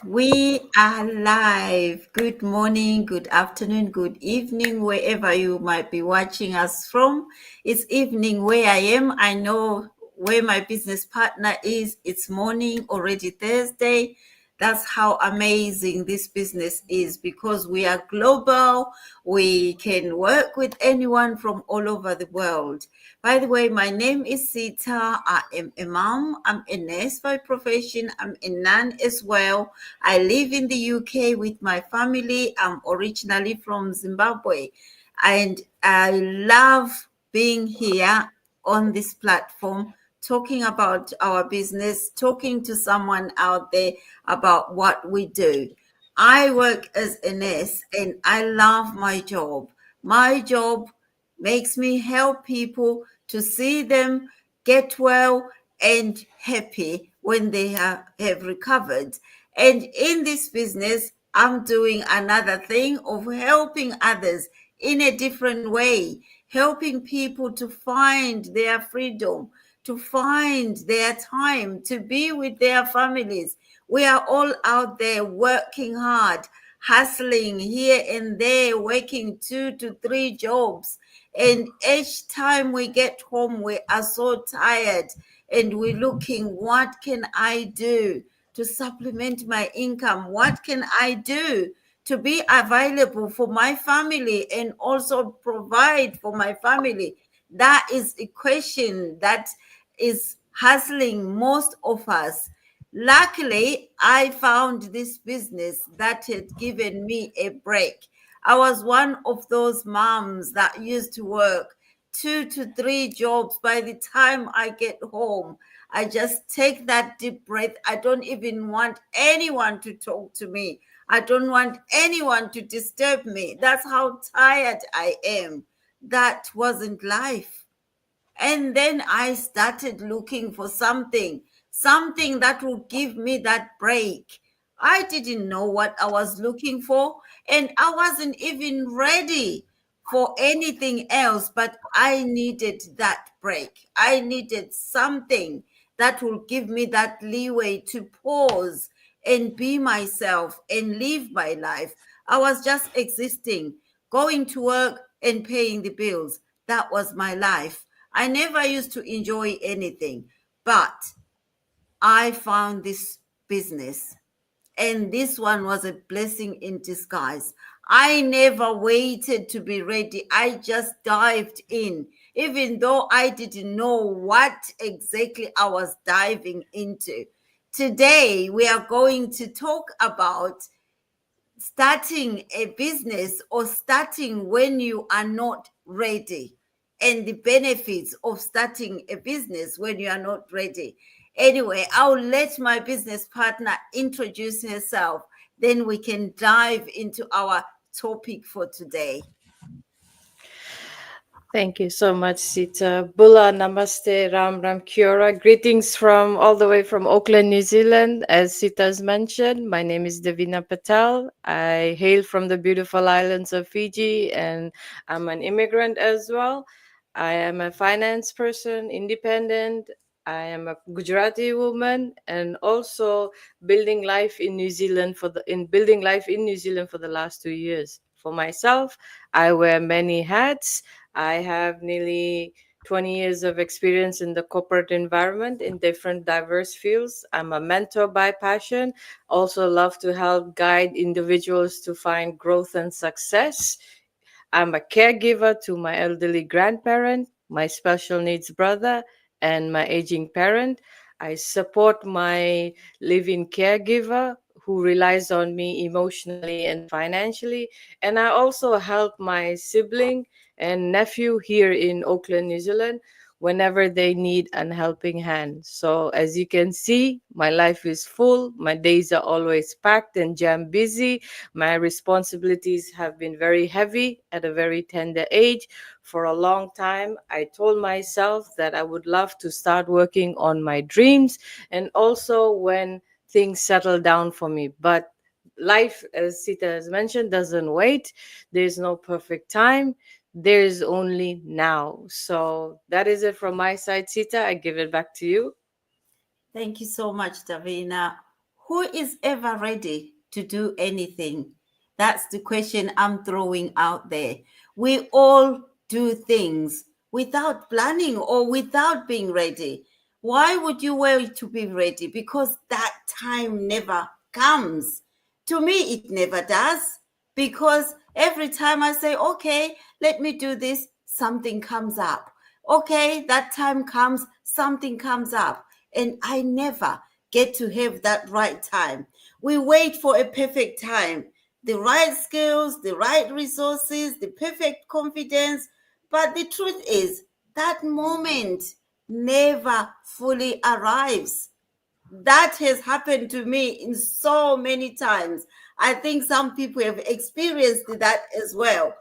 We are live. Good morning, good afternoon, good evening, wherever you might be watching us from. It's evening where I am. I know where my business partner is. It's morning, already Thursday. That's how amazing this business is because we are global. We can work with anyone from all over the world. By the way, my name is Sita. I am a mom. I'm a nurse by profession. I'm a nun as well. I live in the UK with my family. I'm originally from Zimbabwe. And I love being here on this platform, talking about our business, talking to someone out there about what we do. I work as a nurse and I love my job. My job makes me help people to see them get well and happy when they have recovered. And in this business, I'm doing another thing of helping others in a different way, helping people to find their freedom, to find their time, to be with their families. We are all out there working hard, hustling here and there, working 2 to 3 jobs. And each time we get home, we are so tired and we're looking, what can I do to supplement my income? What can I do to be available for my family and also provide for my family? That is a question that is hustling most of us. Luckily, I found this business that had given me a break. I was one of those moms that used to work 2 to 3 jobs. By the time I get home, I just take that deep breath. I don't even want anyone to talk to me. I don't want anyone to disturb me. That's how tired I am. That wasn't life. And then I started looking for something that would give me that break. I didn't know what I was looking for, and I wasn't even ready for anything else, but I needed that break. I needed something that would give me that leeway to pause and be myself and live my life. I was just existing, going to work and paying the bills. That was my life. I never used to enjoy anything, but I found this business, and this one was a blessing in disguise. I never waited to be ready. I just dived in, even though I didn't know what exactly I was diving into. Today, we are going to talk about starting a business or starting when you are not ready and the benefits of starting a business when you are not ready. Anyway, I'll let my business partner introduce herself, then we can dive into our topic for today. Thank you so much, Sita. Bula, namaste, Ram Ram Kiora. Greetings from all the way from Auckland, New Zealand. As Sita's mentioned, my name is Davina Patel. I hail from the beautiful islands of Fiji and I'm an immigrant as well. I am a finance person, independent. I am a Gujarati woman and also building life in New Zealand for the last 2 years. For myself, I wear many hats. I have nearly 20 years of experience in the corporate environment in different diverse fields. I'm a mentor by passion, also love to help guide individuals to find growth and success. I'm a caregiver to my elderly grandparent, my special needs brother, and my aging parent. I support my living caregiver who relies on me emotionally and financially. And I also help my sibling and nephew here in Auckland, New Zealand, whenever they need an helping hand. So, as you can see, my life is full. My days are always packed and jam busy. My responsibilities have been very heavy at a very tender age. For a long time, I told myself that I would love to start working on my dreams and also when things settle down for me. But life, as Sita has mentioned, doesn't wait. There's no perfect time. There's only now. So that is it from my side, Sita. I give it back to you. Thank you so much, Davina. Who is ever ready to do anything? That's the question I'm throwing out there. We all do things without planning or without being ready. Why would you wait to be ready? Because that time never comes. To me, it never does. Because every time I say, okay, let me do this, something comes up. Okay, that time comes, something comes up. And I never get to have that right time. We wait for a perfect time, the right skills, the right resources, the perfect confidence. But the truth is, that moment never fully arrives. That has happened to me in so many times. I think some people have experienced that as well.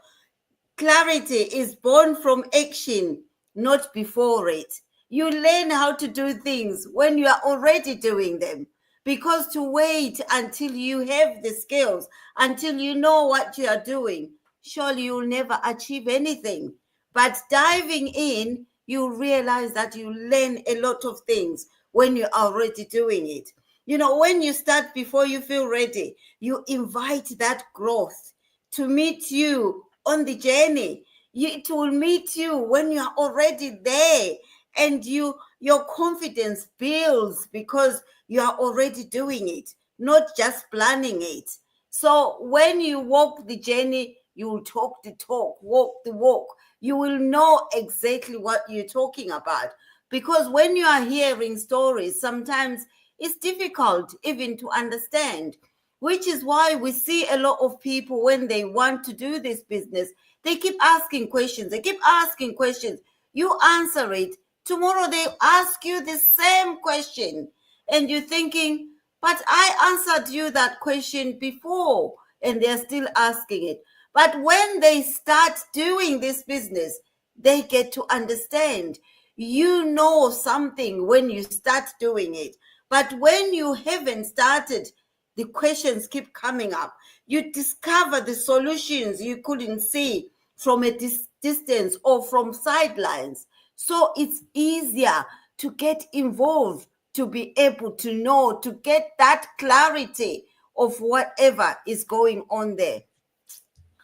Clarity is born from action, not before it. You learn how to do things when you are already doing them. Because to wait until you have the skills, until you know what you are doing, surely you'll never achieve anything. But diving in, you realize that you learn a lot of things when you're already doing it. You know, when you start before you feel ready, you invite that growth to meet you on the journey. It will meet you when you are already there, and your confidence builds because you are already doing it, not just planning it. So when you walk the journey, you will talk the talk, walk the walk. You will know exactly what you're talking about. Because when you are hearing stories, sometimes it's difficult even to understand, which is why we see a lot of people when they want to do this business, they keep asking questions. They keep asking questions. You answer it. Tomorrow they ask you the same question. And you're thinking, but I answered you that question before. And they're still asking it. But when they start doing this business, they get to understand. You know something when you start doing it. But when you haven't started, the questions keep coming up. You discover the solutions you couldn't see from a distance or from sidelines. So it's easier to get involved, to be able to know, to get that clarity of whatever is going on there.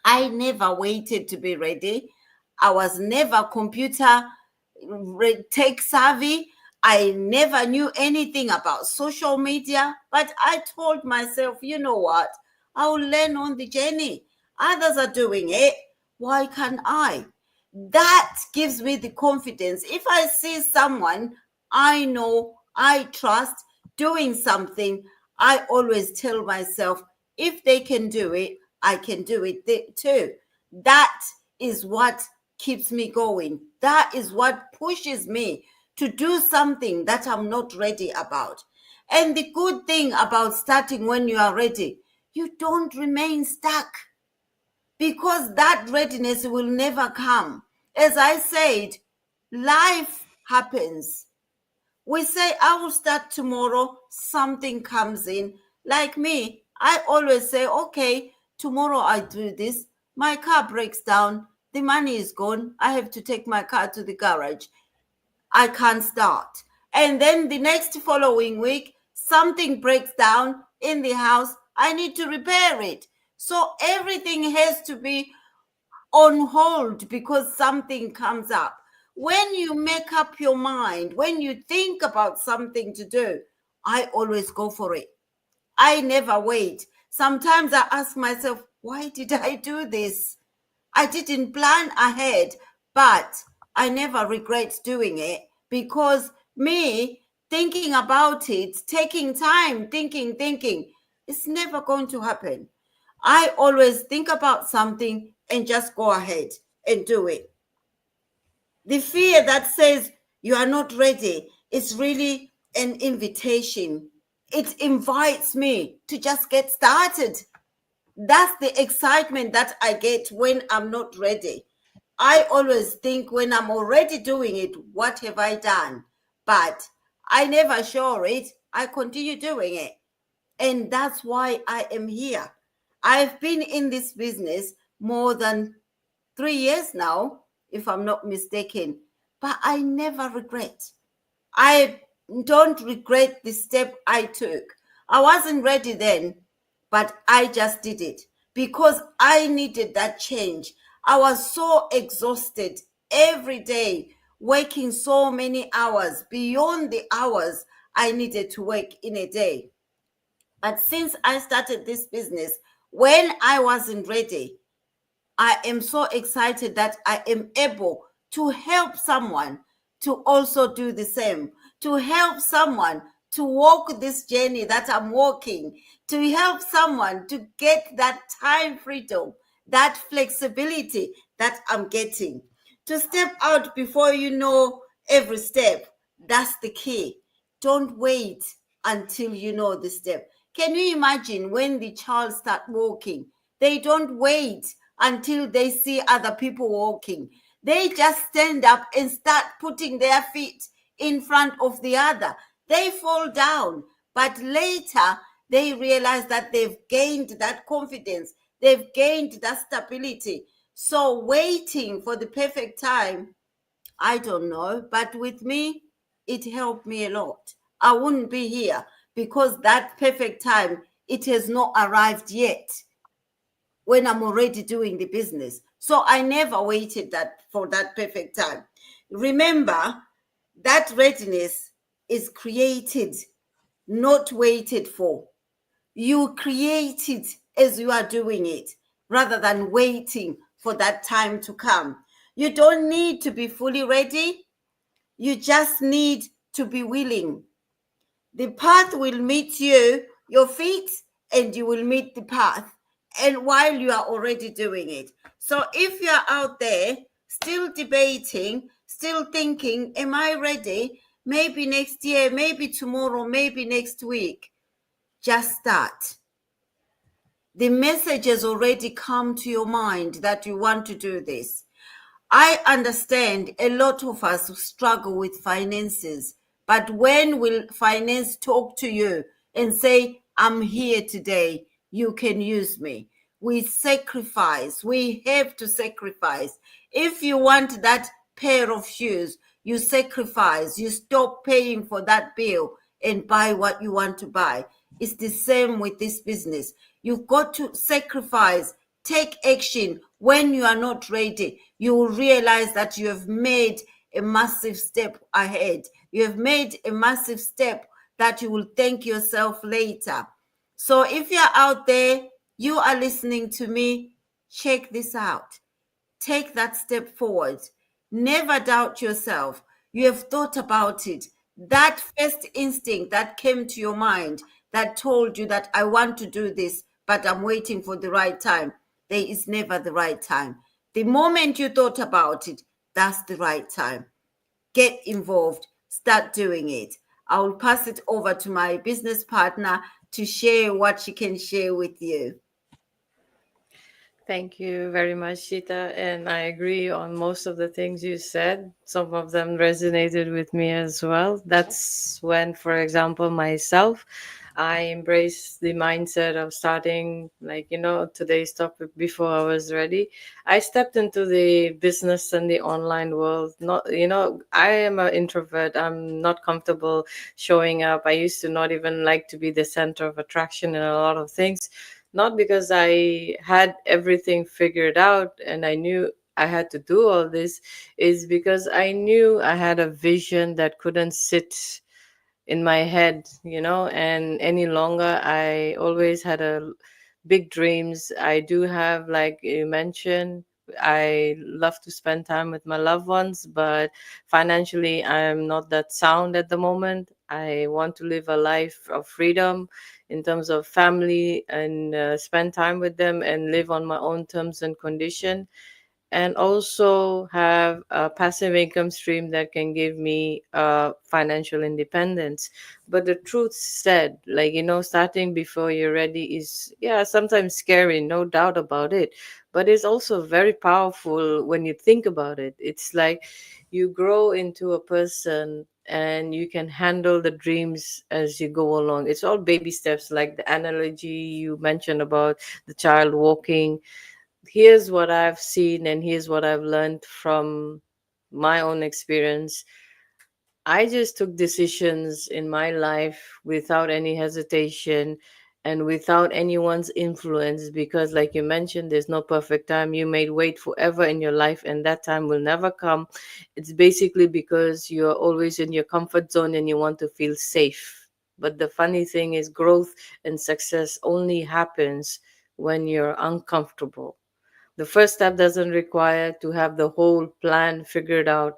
I never waited to be ready. I was never computer tech savvy. I never knew anything about social media, but I told myself, you know what? I will learn on the journey. Others are doing it. Why can't I? That gives me the confidence. If I see someone I know, I trust doing something, I always tell myself, if they can do it, I can do it too. That is what keeps me going. That is what pushes me to do something that I'm not ready about. And the good thing about starting when you are ready, you don't remain stuck, because that readiness will never come. As I said, life happens. We say, I will start tomorrow, something comes in. Like me, I always say, okay, tomorrow I do this. My car breaks down, the money is gone. I have to take my car to the garage. I can't start. And then the next following week, something breaks down in the house. I need to repair it. So everything has to be on hold because something comes up. When you make up your mind, when you think about something to do, I always go for it. I never wait. Sometimes I ask myself, why did I do this? I didn't plan ahead, but I never regret doing it, because me thinking about it, taking time, thinking, it's never going to happen. I always think about something and just go ahead and do it. The fear that says you are not ready is really an invitation. It invites me to just get started. That's the excitement that I get when I'm not ready. I always think when I'm already doing it, what have I done? But I never show it. I continue doing it. And that's why I am here. I've been in this business more than 3 years now, if I'm not mistaken, but I never regret. I don't regret the step I took. I wasn't ready then, but I just did it because I needed that change. I was so exhausted every day, working so many hours beyond the hours I needed to work in a day. But since I started this business, when I wasn't ready, I am so excited that I am able to help someone to also do the same, to help someone to walk this journey that I'm walking, to help someone to get that time freedom, that flexibility that I'm getting, to step out before you know every step. That's the key. Don't wait until you know the step. Can you imagine when the child start walking? They don't wait until they see other people walking. They just stand up and start putting their feet in front of the other. They fall down, but later they realize that they've gained that confidence, they've gained that stability. So, waiting for the perfect time, I don't know, but with me, it helped me a lot. I wouldn't be here because that perfect time, it has not arrived yet when I'm already doing the business. So I never waited that for that perfect time. Remember, that readiness is created, not waited for. You create it as you are doing it rather than waiting for that time to come. You don't need to be fully ready. You just need to be willing. The path will meet you, your feet, and you will meet the path. And while you are already doing it. So if you are out there still debating, still thinking, am I ready? Maybe next year, maybe tomorrow, maybe next week. Just start. The message has already come to your mind that you want to do this. I understand a lot of us struggle with finances, but when will finance talk to you and say, I'm here today, you can use me? We sacrifice, we have to sacrifice. If you want that pair of shoes, you sacrifice, you stop paying for that bill and buy what you want to buy. It's the same with this business. You've got to sacrifice, take action. When you are not ready, you will realize that you have made a massive step ahead. You have made a massive step that you will thank yourself later. So if you're out there, you are listening to me, check this out. Take that step forward. Never doubt yourself. You have thought about it. That first instinct that came to your mind that told you that I want to do this, but I'm waiting for the right time. There is never the right time. The moment you thought about it, that's the right time. Get involved. Start doing it. I will pass it over to my business partner to share what she can share with you. Thank you very much, Shita. And I agree on most of the things you said. Some of them resonated with me as well. That's when, for example, myself, I embraced the mindset of starting, like, today's topic before I was ready. I stepped into the business and the online world. I am an introvert. I'm not comfortable showing up. I used to not even like to be the center of attraction in a lot of things, not because I had everything figured out and I knew I had to do all this, is because I knew I had a vision that couldn't sit in my head, and any longer. I always had a big dreams. I do have, like you mentioned, I love to spend time with my loved ones, but financially I'm not that sound at the moment. I want to live a life of freedom in terms of family and spend time with them and live on my own terms and condition, and also have a passive income stream that can give me financial independence. But the truth said, like, starting before you're ready is, yeah, sometimes scary, no doubt about it, but it's also very powerful when you think about it. It's like you grow into a person and you can handle the dreams as you go along. It's all baby steps, like the analogy you mentioned about the child walking. Here's what I've seen and here's what I've learned from my own experience. I just took decisions in my life without any hesitation and without anyone's influence, because, like you mentioned, there's no perfect time. You may wait forever in your life, and that time will never come. It's basically because you're always in your comfort zone and you want to feel safe. But the funny thing is, growth and success only happens when you're uncomfortable. The first step doesn't require to have the whole plan figured out.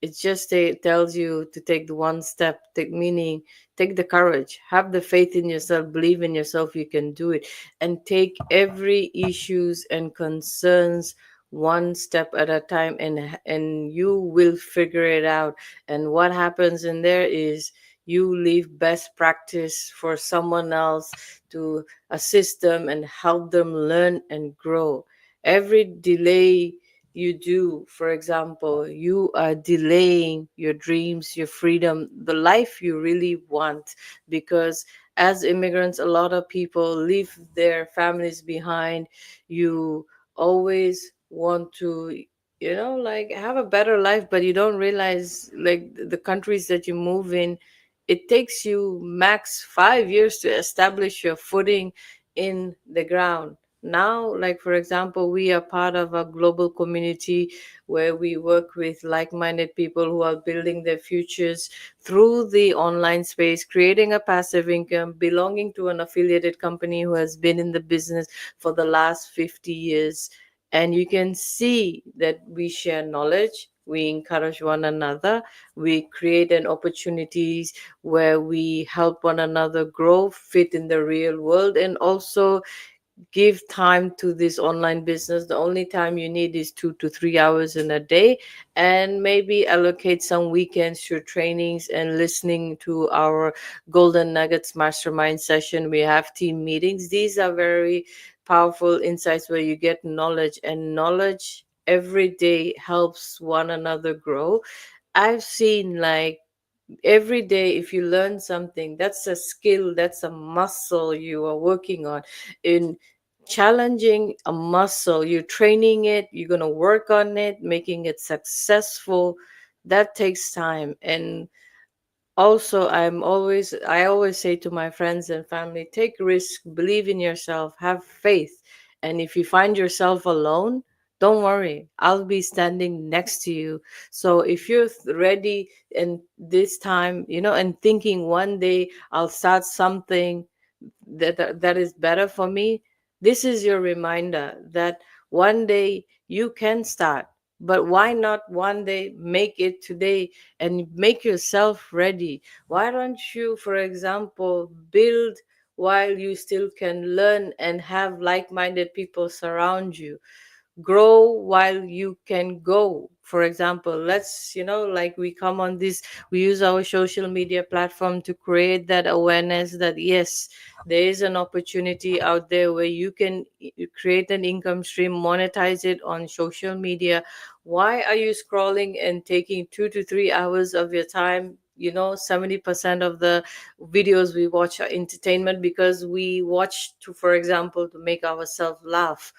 It just tells you to take the one step, take meaning, take the courage, have the faith in yourself, believe in yourself, you can do it, and take every issues and concerns one step at a time, and you will figure it out. And what happens in there is you leave best practice for someone else to assist them and help them learn and grow. Every delay you do, for example, you are delaying your dreams, your freedom, the life you really want. Because as immigrants, a lot of people leave their families behind. You always want to, like, have a better life, but you don't realize, like, the countries that you move in, it takes you max 5 years to establish your footing in the ground. Now, like, for example, we are part of a global community where we work with like-minded people who are building their futures through the online space, creating a passive income, belonging to an affiliated company who has been in the business for the last 50 years. And you can see that we share knowledge, we encourage one another, we create an opportunities where we help one another grow, fit in the real world, and also give time to this online business. The only time you need is 2 to 3 hours in a day, and maybe allocate some weekends to trainings and listening to our Golden Nuggets Mastermind session. We have team meetings. These are very powerful insights where you get knowledge, and knowledge every day helps one another grow. I've seen, like, every day if you learn something, that's a skill, that's a muscle you are working on. In challenging a muscle, you're training it, you're going to work on it, making it successful. That takes time. And also, I always say to my friends and family, take risk, believe in yourself, have faith. And if you find yourself alone, don't worry, I'll be standing next to you. So if you're ready, and this time, and thinking one day I'll start something that is better for me, this is your reminder that one day you can start. But why not one day make it today and make yourself ready? Why don't you, for example, build while you still can learn and have like minded people surround you? Grow while you can go. For example, let's, like, we come on this, we use our social media platform to create that awareness that yes, there is an opportunity out there where you can create an income stream, monetize it on social media. Why are you scrolling and taking 2 to 3 hours of your time? 70% of the videos we watch are entertainment, because we watch to, for example, to make ourselves laugh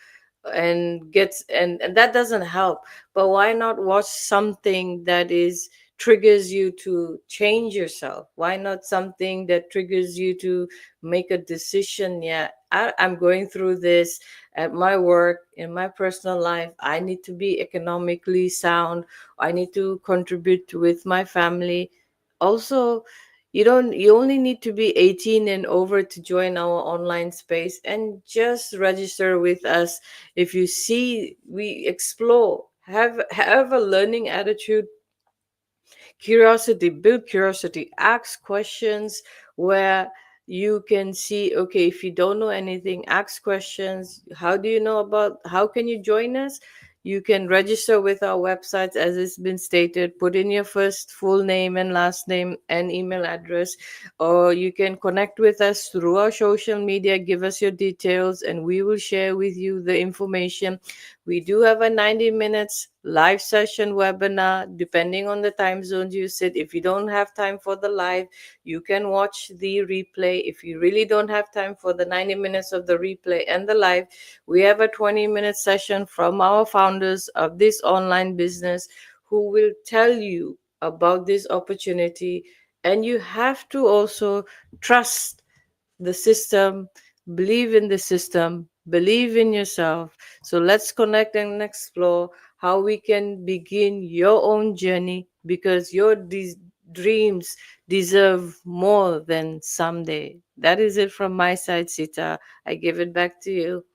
and gets and that doesn't help. But why not watch something that is triggers you to change yourself? Why not something that triggers you to make a decision? Yeah, I'm going through this at my work, in my personal life, I need to be economically sound, I need to contribute with my family. Also, you only need to be 18 and over to join our online space, and just register with us. If you see, we explore, have a learning attitude, curiosity, build curiosity, ask questions where you can see, okay, if you don't know anything, ask questions. How do you know about, how can you join us? You can register with our websites, as it's been stated. Put in your first full name and last name and email address, or you can connect with us through our social media. Give us your details and we will share with you the information. We do have a 90 minutes live session webinar, depending on the time zones you sit. If you don't have time for the live, you can watch the replay. If you really don't have time for the 90 minutes of the replay and the live, we have a 20-minute session from our founders of this online business, who will tell you about this opportunity, and you have to also trust the system, believe in the system, believe in yourself. So let's connect and explore how we can begin your own journey, because your dreams deserve more than someday. That is it from my side, Sita. I give it back to you.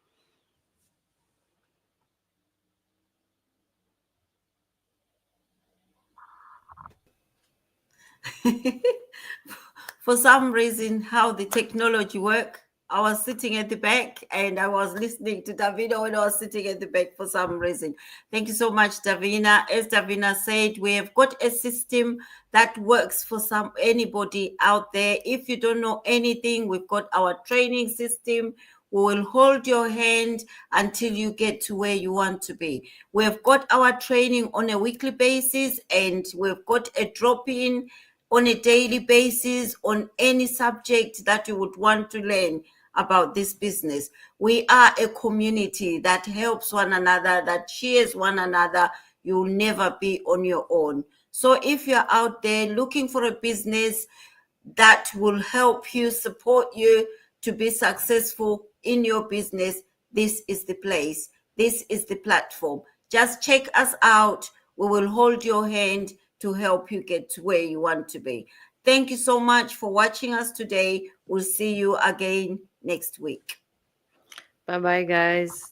For some reason, how the technology work, I was sitting at the back and I was listening to Davina when I was sitting at the back for some reason. Thank you so much, Davina. As Davina said, we have got a system that works for anybody out there. If you don't know anything, we've got our training system. We will hold your hand until you get to where you want to be. We've got our training on a weekly basis, and we've got a drop-in on a daily basis on any subject that you would want to learn about this business. We are a community that helps one another, that cheers one another. You'll never be on your own. So if you're out there looking for a business that will help you, support you to be successful in your business, this is the place. This is the platform. Just check us out. We will hold your hand to help you get to where you want to be. Thank you so much for watching us today. We'll see you again next week. Bye bye, guys.